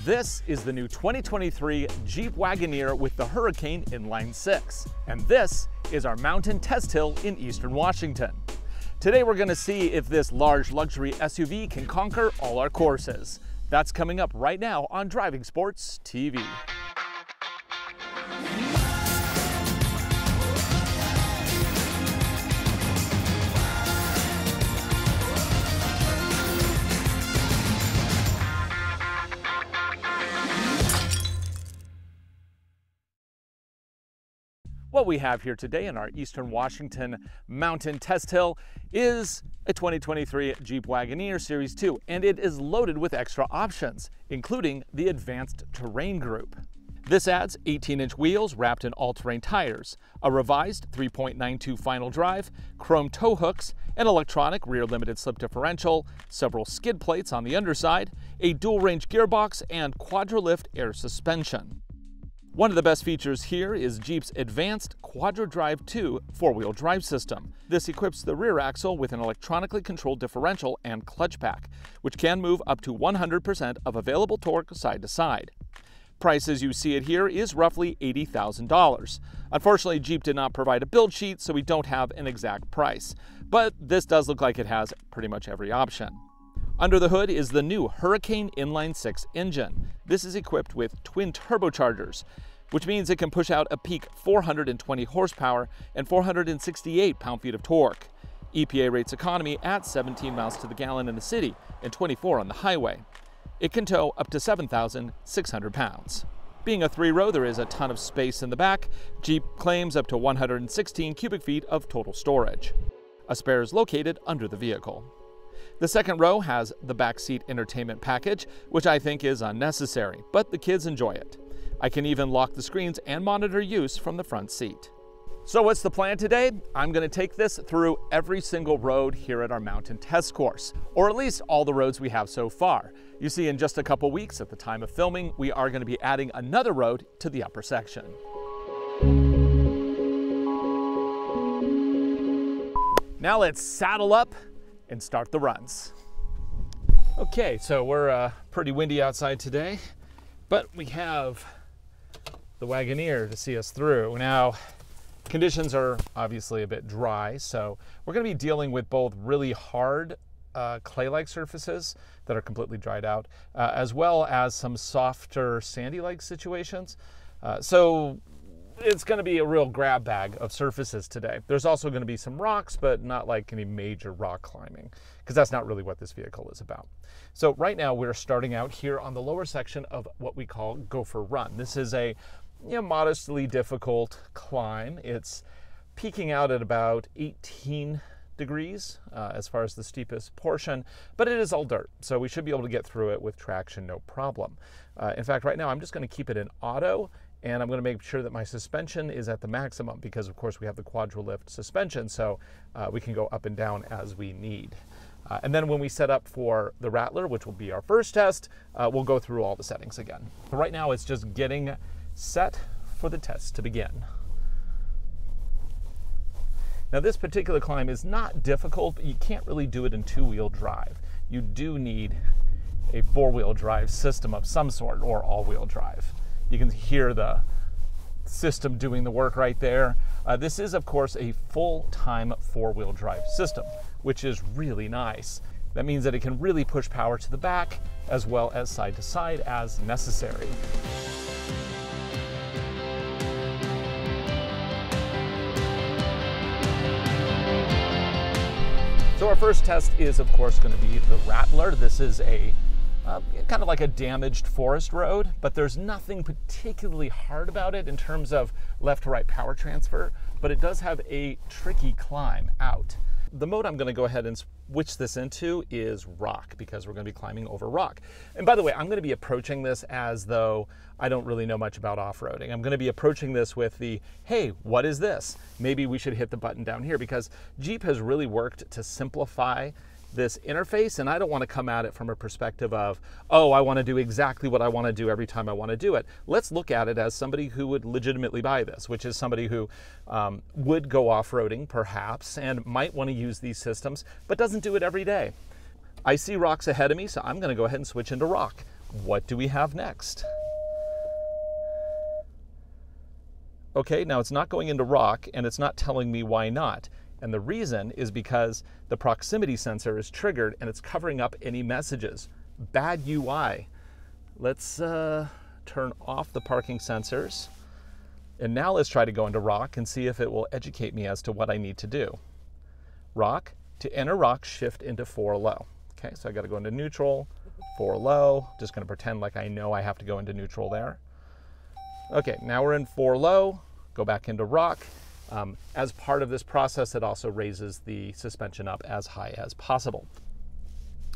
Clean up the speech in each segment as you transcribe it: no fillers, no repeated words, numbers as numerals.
This is the new 2023 Jeep Wagoneer with the Hurricane Inline 6. And this is our mountain test hill in Eastern Washington. Today we're going to see if this large luxury SUV can conquer all our courses. That's coming up right now on Driving Sports TV. What we have here today in our Eastern Washington mountain test hill is a 2023 Jeep Wagoneer Series II, and it is loaded with extra options, including the Advanced Terrain Group. This adds 18-inch wheels wrapped in all-terrain tires, a revised 3.92 final drive, chrome tow hooks, an electronic rear limited slip differential, several skid plates on the underside, a dual-range gearbox, and quadra-lift air suspension. One of the best features here is Jeep's Advanced Quadra-Drive 2 four-wheel drive system. This equips the rear axle with an electronically controlled differential and clutch pack, which can move up to 100% of available torque side to side. Price as you see it here is roughly $80,000. Unfortunately, Jeep did not provide a build sheet, so we don't have an exact price, but this does look like it has pretty much every option. Under the hood is the new Hurricane Inline 6 engine. This is equipped with twin turbochargers, which means it can push out a peak 420 horsepower and 468 pound-feet of torque. EPA rates economy at 17 miles to the gallon in the city and 24 on the highway. It can tow up to 7,600 pounds. Being a three-row, there is a ton of space in the back. Jeep claims up to 116 cubic feet of total storage. A spare is located under the vehicle. The second row has the backseat entertainment package, which I think is unnecessary, but the kids enjoy it. I can even lock the screens and monitor use from the front seat. So what's the plan today? I'm going to take this through every single road here at our mountain test course, or at least all the roads we have so far. You see, in just a couple weeks at the time of filming, we are going to be adding another road to the upper section. Now let's saddle up and start the runs. Okay, so we're pretty windy outside today, but we have the Wagoneer to see us through. Now, conditions are obviously a bit dry, so we're going to be dealing with both really hard clay-like surfaces that are completely dried out, as well as some softer sandy-like situations. So it's going to be a real grab bag of surfaces today. There's also going to be some rocks, but not like any major rock climbing, because that's not really what this vehicle is about. So right now we're starting out here on the lower section of what we call Gopher Run. This is a modestly difficult climb. It's peaking out at about 18 degrees as far as the steepest portion, but it is all dirt, so we should be able to get through it with traction, no problem. In fact, right now I'm just going to keep it in auto, and I'm going to make sure that my suspension is at the maximum because, of course, we have the quadra-lift suspension, so we can go up and down as we need. And then when we set up for the Rattler, which will be our first test, we'll go through all the settings again. But right now, it's just getting set for the test to begin. Now, this particular climb is not difficult, but you can't really do it in two-wheel drive. You do need a four-wheel drive system of some sort, or all-wheel drive. You can hear the system doing the work right there. This is, of course, a full-time four-wheel drive system, which is really nice. That means that it can really push power to the back as well as side to side as necessary. So our first test is, of course, going to be the Rattler. This is a kind of like a damaged forest road, but there's nothing particularly hard about it in terms of left to right power transfer, but it does have a tricky climb out. The mode I'm going to go ahead and switch this into is rock, because we're going to be climbing over rock. And by the way, I'm going to be approaching this as though I don't really know much about off-roading. I'm going to be approaching this with the, hey, what is this? Maybe we should hit the button down here, because Jeep has really worked to simplify this interface, and I don't want to come at it from a perspective of, oh, I want to do exactly what I want to do every time I want to do it. Let's look at it as somebody who would legitimately buy this, which is somebody who would go off-roading perhaps and might want to use these systems, but doesn't do it every day. I see rocks ahead of me, so I'm going to go ahead and switch into rock. what do we have next? Okay, now it's not going into rock, and it's not telling me why not. And the reason is because the proximity sensor is triggered and it's covering up any messages. Bad UI. Let's turn off the parking sensors. And now let's try to go into rock and see if it will educate me as to what I need to do. Rock, to enter rock, shift into 4 low. Okay, so I gotta go into neutral, 4 low. Just gonna pretend like I know I have to go into neutral there. Okay, now we're in 4 low, go back into rock. As part of this process, it also raises the suspension up as high as possible.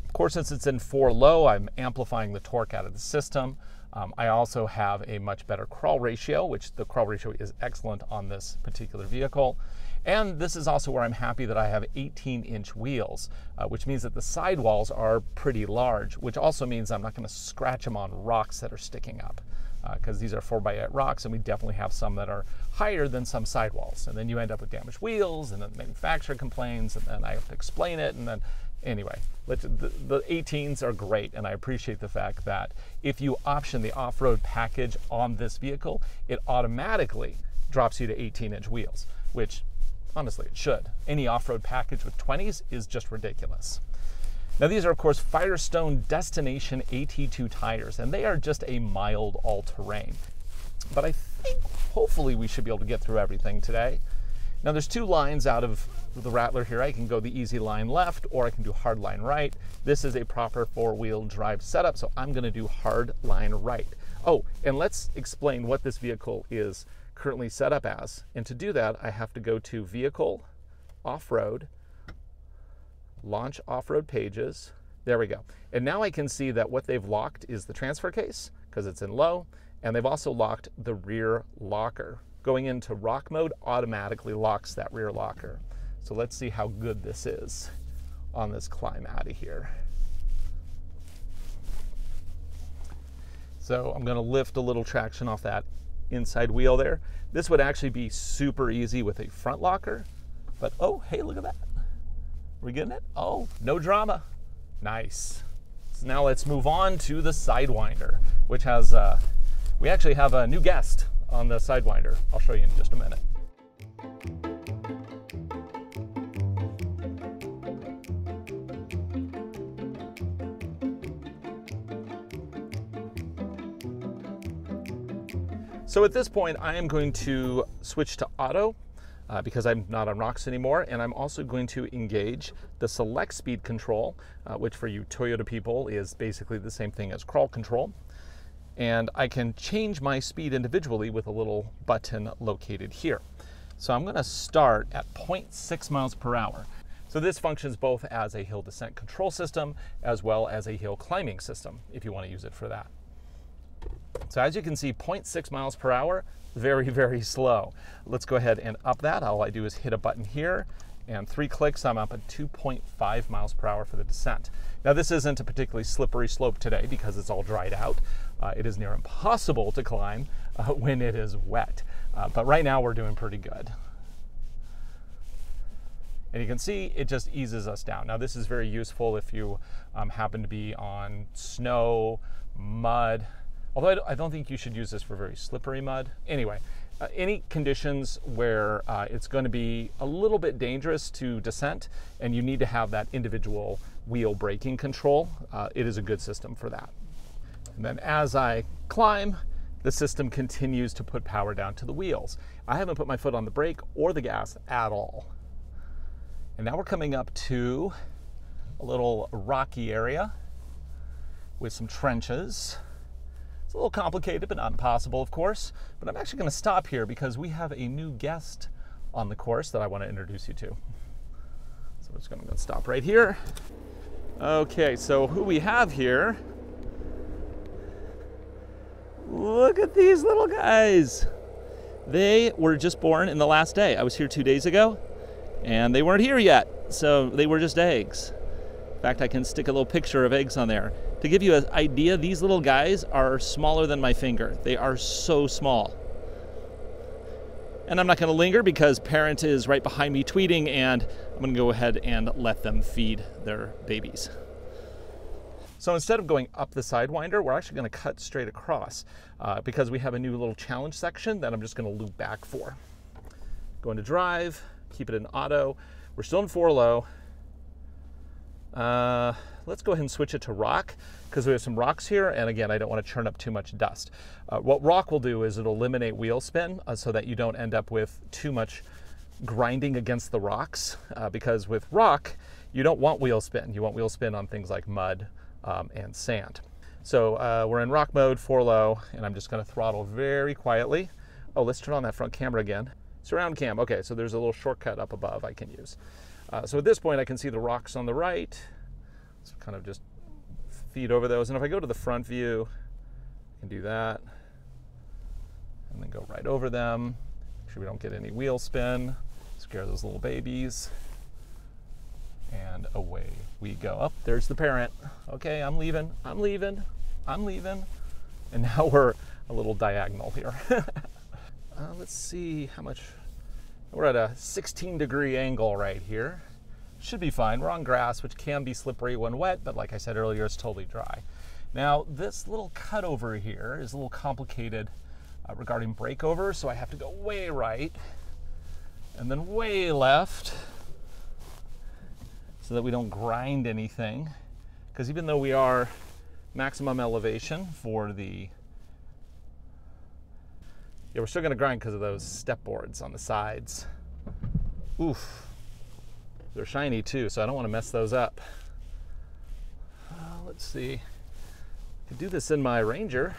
Of course, since it's in 4 low, I'm amplifying the torque out of the system. I also have a much better crawl ratio, which the crawl ratio is excellent on this particular vehicle. And this is also where I'm happy that I have 18-inch wheels, which means that the sidewalls are pretty large, which also means I'm not going to scratch them on rocks that are sticking up. Because these are 4x8 rocks, and we definitely have some that are higher than some sidewalls. And then you end up with damaged wheels, and then the manufacturer complains, and then I have to explain it, and then anyway, the 18s are great, and I appreciate the fact that if you option the off-road package on this vehicle, it automatically drops you to 18-inch wheels, which honestly it should. Any off-road package with 20s is just ridiculous. Now these are of course Firestone Destination AT2 tires, and they are just a mild all-terrain. But I think hopefully we should be able to get through everything today. Now there's 2 lines out of the Rattler here. I can go the easy line left, or I can do hard line right. This is a proper 4-wheel drive setup, so I'm gonna do hard line right. Oh, and let's explain what this vehicle is currently set up as. And to do that, I have to go to Vehicle, Off-Road, Launch Off-Road Pages. There we go. And now I can see that what they've locked is the transfer case, because it's in low, and they've also locked the rear locker. Going into rock mode automatically locks that rear locker. So let's see how good this is on this climb out of here. So I'm going to lift a little traction off that inside wheel there. This would actually be super easy with a front locker, but oh, hey, look at that. We getting it? Oh, no drama. Nice. So now let's move on to the Sidewinder, which has, we actually have a new guest on the Sidewinder. I'll show you in just a minute. So at this point, I am going to switch to auto because I'm not on rocks anymore, and I'm also going to engage the select speed control, which for you Toyota people is basically the same thing as crawl control. And I can change my speed individually with a little button located here. So I'm going to start at 0.6 miles per hour. So this functions both as a hill descent control system as well as a hill climbing system, if you want to use it for that. So as you can see, 0.6 miles per hour, very, very slow. Let's go ahead and up that. All I do is hit a button here, and 3 clicks, I'm up at 2.5 miles per hour for the descent. Now this isn't a particularly slippery slope today because it's all dried out. It is near impossible to climb when it is wet, but right now we're doing pretty good. And you can see it just eases us down. Now this is very useful if you happen to be on snow, mud, although I don't think you should use this for very slippery mud. Anyway, any conditions where it's going to be a little bit dangerous to descent and you need to have that individual wheel braking control, it is a good system for that. And then as I climb, the system continues to put power down to the wheels. I haven't put my foot on the brake or the gas at all. And now we're coming up to a little rocky area with some trenches. It's a little complicated, but not impossible, of course. But I'm actually going to stop here because we have a new guest on the course that I want to introduce you to. So we're just going to stop right here. Okay, so who we have here, look at these little guys. They were just born in the last day. I was here 2 days ago, and they weren't here yet, so they were just eggs. In fact, I can stick a little picture of eggs on there. To give you an idea, these little guys are smaller than my finger. They are so small. And I'm not going to linger because parent is right behind me tweeting, and I'm going to go ahead and let them feed their babies. So instead of going up the Sidewinder, we're actually going to cut straight across because we have a new little challenge section that I'm just going to loop back for. Go into drive, keep it in auto. We're still in 4-low. Let's go ahead and switch it to rock because we have some rocks here, and again, I don't want to churn up too much dust. What rock will do is it'll eliminate wheel spin so that you don't end up with too much grinding against the rocks, because with rock, you don't want wheel spin. You want wheel spin on things like mud and sand. So we're in rock mode, 4-low, and I'm just going to throttle very quietly. Oh, let's turn on that front camera again. Surround cam. Okay, so there's a little shortcut up above I can use. So at this point, I can see the rocks on the right. So kind of just feed over those. And if I go to the front view, I can do that. And then go right over them. Make sure we don't get any wheel spin. Scare those little babies. And away we go. Oh, there's the parent. Okay, I'm leaving. I'm leaving. I'm leaving. And now we're a little diagonal here. Let's see how much. We're at a 16-degree angle right here. Should be fine. We're on grass, which can be slippery when wet, but like I said earlier, it's totally dry. Now, this little cut over here is a little complicated regarding breakover, so I have to go way right and then way left so that we don't grind anything. Because even though we are maximum elevation for the we're still going to grind because of those step boards on the sides. Oof. They're shiny too, so I don't want to mess those up. Let's see. I could do this in my Ranger.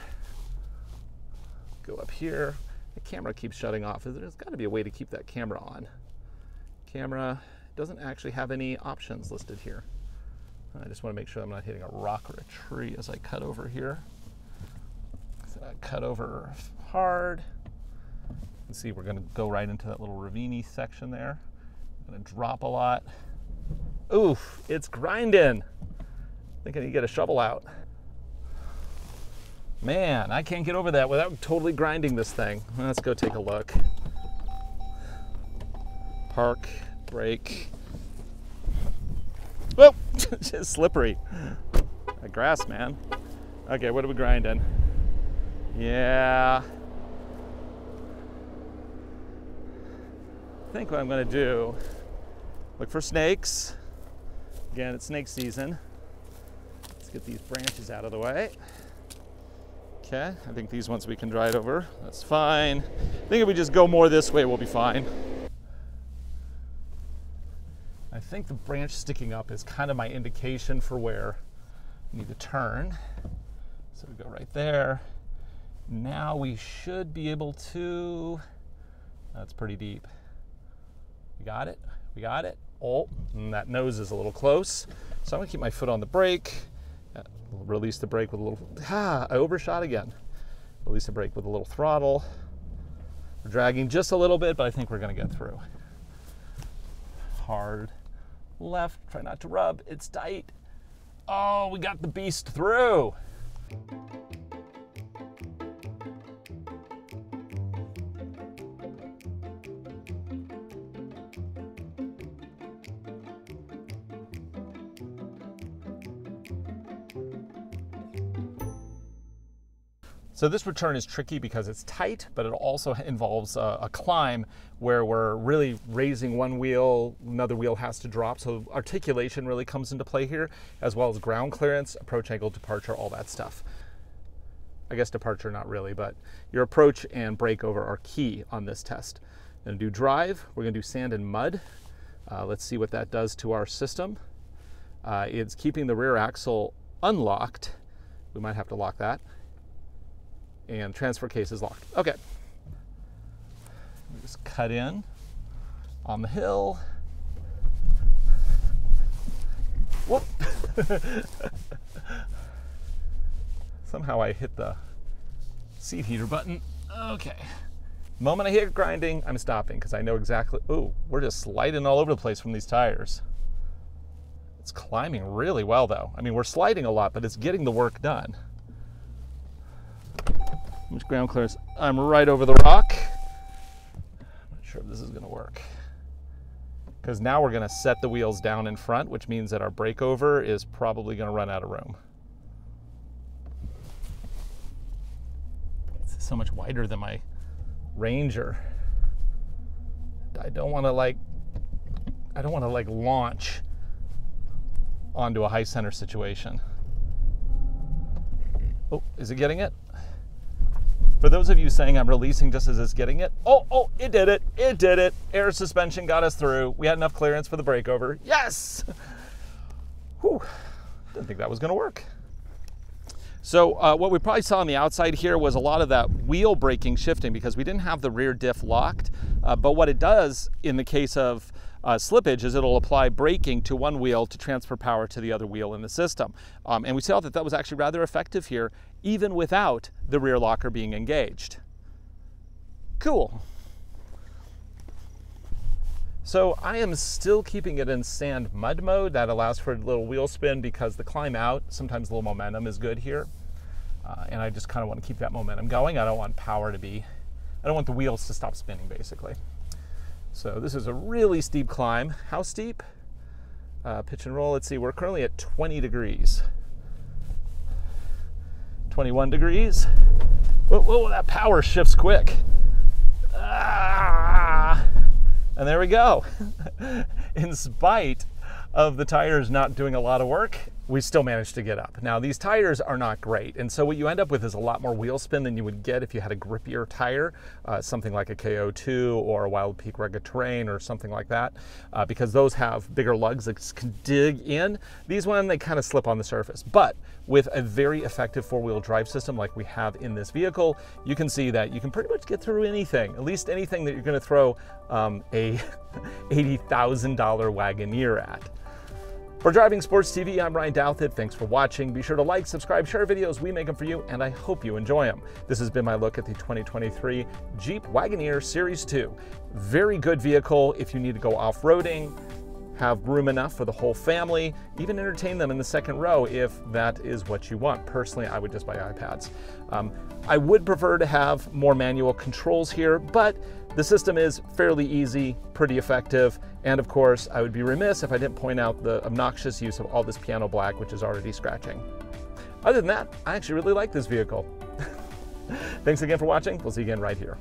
Go up here. The camera keeps shutting off. There's got to be a way to keep that camera on. Camera doesn't actually have any options listed here. I just want to make sure I'm not hitting a rock or a tree as I cut over here. So I cut over hard. You can see we're going to go right into that little ravine section there. I'm going to drop a lot. Oof, it's grinding. I think I need to get a shovel out. Man, I can't get over that without totally grinding this thing. Let's go take a look. Park, brake. Whoa, just slippery. That grass, man. Okay, what are we grinding? Yeah. I think what I'm going to do, look for snakes. Again, it's snake season. Let's get these branches out of the way. Okay, I think these ones we can dry it over. That's fine. I think if we just go more this way, we'll be fine. I think the branch sticking up is kind of my indication for where I need to turn. So we go right there. Now we should be able to, that's pretty deep. We got it, we got it. Oh, and that nose is a little close. So I'm gonna keep my foot on the brake. Release the brake with a little, I overshot again. Release the brake with a little throttle. We're dragging just a little bit, but I think we're gonna get through. Hard left, try not to rub, it's tight. Oh, we got the beast through. So this return is tricky because it's tight, but it also involves a climb where we're really raising one wheel, another wheel has to drop. So articulation really comes into play here, as well as ground clearance, approach angle, departure, all that stuff. I guess departure not really, but your approach and breakover are key on this test. We're gonna do drive, we're gonna do sand and mud. Let's see what that does to our system. It's keeping the rear axle unlocked. We might have to lock that. And transfer case is locked. Okay. We just cut in on the hill. Whoop. Somehow I hit the seat heater button. Okay. The moment I hit grinding, I'm stopping because I know exactly, ooh, we're just sliding all over the place from these tires. It's climbing really well though. I mean, we're sliding a lot, but it's getting the work done. How much ground clearance? I'm right over the rock. I'm not sure if this is gonna work. Because now we're gonna set the wheels down in front, which means that our breakover is probably gonna run out of room. so much wider than my Ranger. I don't want to like launch onto a high center situation. Oh, is it getting it? For those of you saying I'm releasing just as it's getting it, oh, it did it. It did it. Air suspension got us through. We had enough clearance for the breakover. Yes! Whew. Didn't think that was going to work. So what we probably saw on the outside here was a lot of that wheel braking shifting because we didn't have the rear diff locked. But what it does in the case of slippage is it'll apply braking to one wheel to transfer power to the other wheel in the system. And we saw that that was actually rather effective here, even without the rear locker being engaged. Cool. So I am still keeping it in sand mud mode. That allows for a little wheel spin because the climb out, sometimes a little momentum is good here. And I just kind of want to keep that momentum going. I don't want power to be, I don't want the wheels to stop spinning basically. So this is a really steep climb. How steep? Pitch and roll, let's see, we're currently at 20 degrees. 21 degrees. Whoa, that power shifts quick. And there we go. In spite of the tires not doing a lot of work, we still managed to get up. Now these tires are not great, and so what you end up with is a lot more wheel spin than you would get if you had a grippier tire, something like a KO2 or a Wild Peak Rugged Terrain or something like that, because those have bigger lugs that can dig in. These ones, they kind of slip on the surface. But with a very effective four-wheel drive system like we have in this vehicle, you can see that you can pretty much get through anything, at least anything that you're going to throw a $80,000 Wagoneer at. For Driving Sports TV, I'm Ryan Douthit. Thanks for watching. Be sure to like, subscribe, share videos. We make them for you, and I hope you enjoy them. This has been my look at the 2023 Jeep Wagoneer Series II. Very good vehicle if you need to go off-roading, have room enough for the whole family, even entertain them in the second row if that is what you want. Personally, I would just buy iPads. I would prefer to have more manual controls here, but the system is fairly easy, pretty effective, and of course, I would be remiss if I didn't point out the obnoxious use of all this piano black, which is already scratching. Other than that, I actually really like this vehicle. Thanks again for watching. We'll see you again right here.